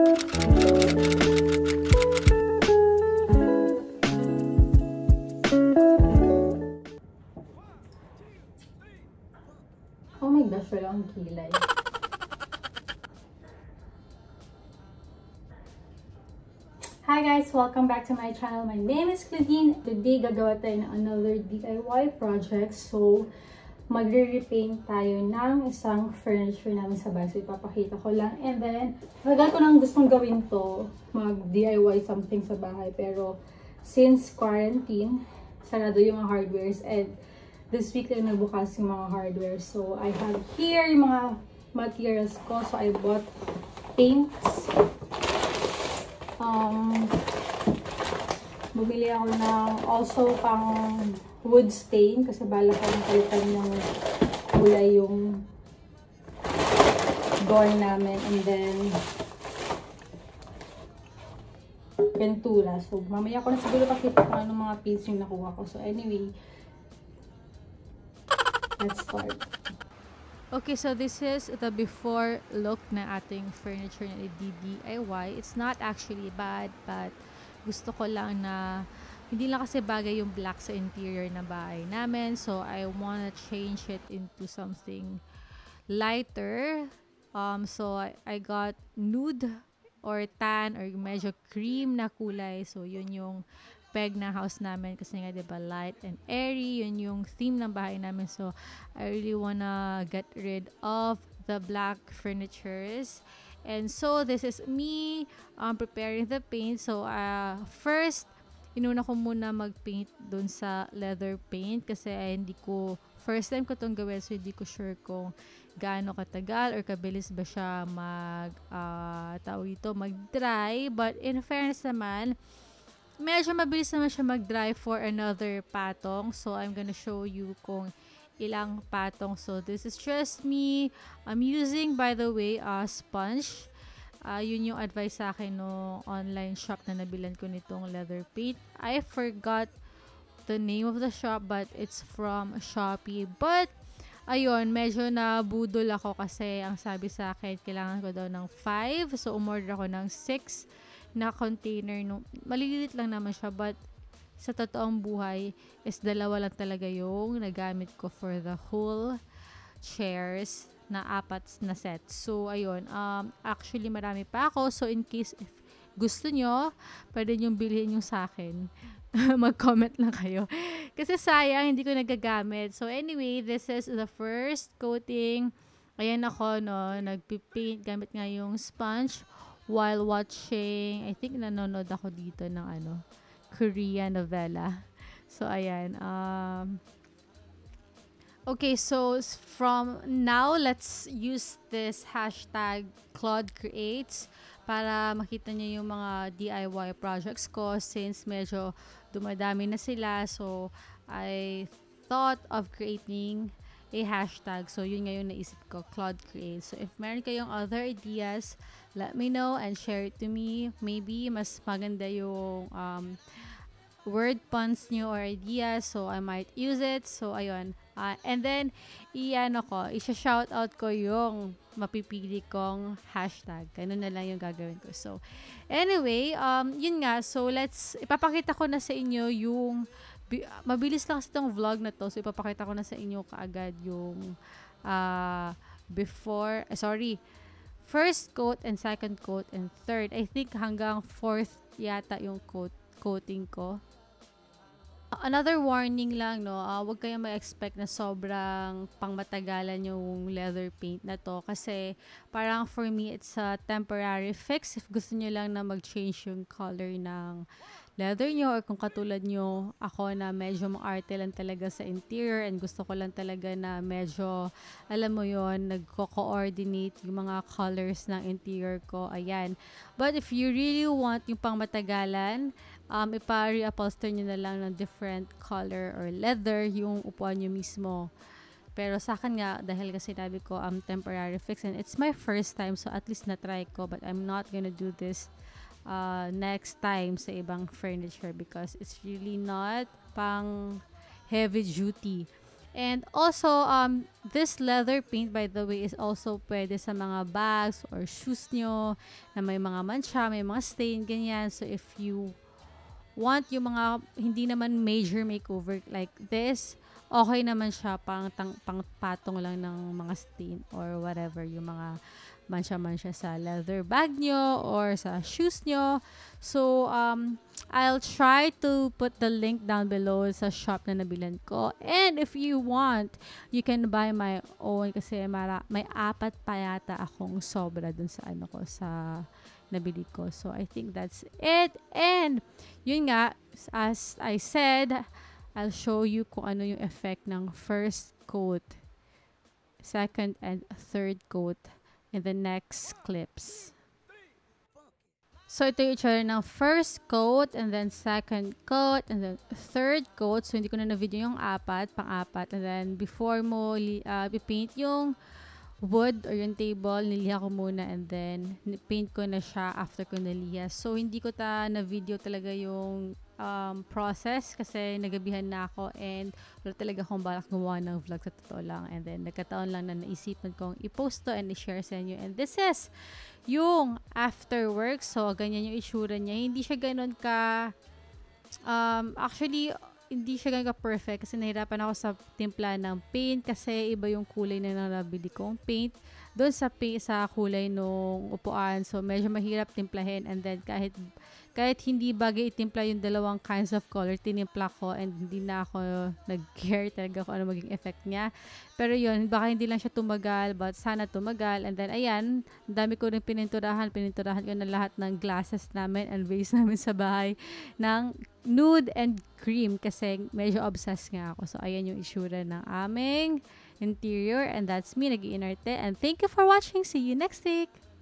Oh my gosh, walang kilay. Hi guys! Welcome back to my channel. My name is Claudine. Today, gagawa tayo ng another DIY project. So, magre-repaint tayo ng isang furniture namin sa bahay. So, ipapakita ko lang. And then, tagal ko nang gustong gawin to. Mag-DIY something sa bahay. Pero, since quarantine, sarado yung mga hardwares. And, this week lang nagbukas yung mga hardware. So, I have here yung mga materials ko. So, I bought paints. Bumili ako ng also pang wood stain kasi bala ko palitan ng kulay yung door namin. And then, pintura. So, mamaya ko na siguro pakita kung anong mga paints yung nakuha ko. So, anyway, let's start. Okay, so this is the before look na ating furniture na DIY. It's not actually bad, but gusto ko lang na hindi lang kasi bagay yung black sa interior na bahay namin. So, I wanna change it into something lighter. So, I got nude or tan or medyo cream na kulay. So, yun yung peg na house namin kasi nga diba light and airy, yun yung theme ng bahay namin. So I really wanna get rid of the black furnitures. And so this is me preparing the paint. So first inuna ko muna mag-paint dun sa leather paint kasi hindi ko first time ko tong gawin, so hindi ko sure kung gaano katagal or kabilis ba siya mag-dry. But in fairness naman, medyo mabilis naman siya mag-dry for another patong. So, I'm gonna show you kung ilang patong. So, this is just me. I'm using, by the way, a sponge. Yun yung advice sa akin no online shop na nabilan ko nitong leather paint. I forgot the name of the shop, but it's from Shopee. But, ayun, medyo nabudol ako kasi ang sabi sa akin, kailangan ko daw ng 5. So, umorder ako ng 6 na container. Maliliit lang naman siya, but sa totoong buhay is 2 lang talaga yung nagamit ko for the whole chairs na 4 na set. So, ayun. Actually, marami pa ako. So, in case if gusto nyo, pwede nyo bilhin yung sa akin. Mag-comment lang kayo. Kasi sayang, hindi ko nagagamit. So, anyway, this is the first coating. Ayan ako, no, nagpipaint. Gamit nga yung sponge while watching, I think nanonood ako dito ng Korean novela. So, ayan. Okay, so from now, let's use this hashtag #ClaudeCreates para makita niyo yung mga DIY projects ko since medyo dumadami na sila. So, I thought of creating a hashtag. So, yun ngayon naisip ko, #ClaudeCreates. So, if meron kayong other ideas, let me know and share it to me. Maybe mas maganda yung word puns nyo or ideas. So, I might use it. So, ayun. And then, i-shoutout ko yung mapipili kong hashtag. Ganun na lang yung gagawin ko. So, anyway, yun nga. So, ipapakita ko na sa inyo yung mabilis lang kasi itong vlog na to. So, ipapakita ko na sa inyo kaagad yung first coat and second coat and third. I think hanggang fourth yata yung coating ko. Another warning lang, no, huwag kayong ma-expect na sobrang pangmatagalan yung leather paint na to kasi parang for me it's a temporary fix. If gusto nyo lang na mag-change yung color ng leather nyo or kung katulad nyo ako na medyo maarte lang talaga sa interior and gusto ko lang talaga na medyo, alam mo yon, nagko-coordinate yung mga colors ng interior ko, ayan. But if you really want yung pangmatagalan, ipa-reupholster nyo na lang ng different color or leather yung upuan nyo mismo. Pero sa akin nga, dahil kasi sinabi ko, temporary fix and it's my first time, so at least na-try ko, but I'm not gonna do this next time sa ibang furniture because it's really not pang heavy duty. And also, this leather paint, by the way, is also pwede sa mga bags or shoes nyo na may mga mancha, may mga stain, ganyan. So, if you want yung mga hindi naman major makeover like this, okay naman siya pang patong lang ng mga stain or whatever, yung mga mancha-mancha sa leather bag nyo or sa shoes nyo. So, I'll try to put the link down below sa shop na nabilan ko. And if you want, you can buy my own kasi may 4 pa yata akong sobra dun sa ano ko, sa nabili ko. So, I think that's it. And, yun nga, as I said, I'll show you kung ano yung effect ng first coat, second and third coat in the next clips. So, ito yung itsura ng first coat, and then second coat, and then third coat. So, hindi ko na na-video yung pang-apat. And then, before mo i-paint yung wood or yung table, niliha ko muna, and then, paint ko na siya after ko naliha. So, hindi ko na-video talaga yung process kasi nagabihan na ako and wala talaga akong balak gumawa ng vlog sa totoo lang. And then, nagkataon lang na naisipan kong i-post to and i-share sa inyo. And this is yung after work. So, ganyan yung itsura niya. Hindi siya ganun ka actually, hindi siya ganun ka-perfect kasi nahirapan ako sa timpla ng paint kasi iba yung kulay na nabili kong paint doon sa kulay nung upuan. So, medyo mahirap timplahin, and then kahit hindi bagay itimpla yung dalawang kinds of color, tinimpla ko and hindi na ako nag-care talaga kung ano maging effect niya. Pero yun, baka hindi lang siya tumagal, but sana tumagal. And then, ayan, dami ko rin pininturahan ko na lahat ng glasses namin and vase namin sa bahay ng nude and cream kasi medyo obsessed nga ako. So, ayan yung itsura ng aming interior, and that's me, nag-iinarte. And thank you for watching. See you next week!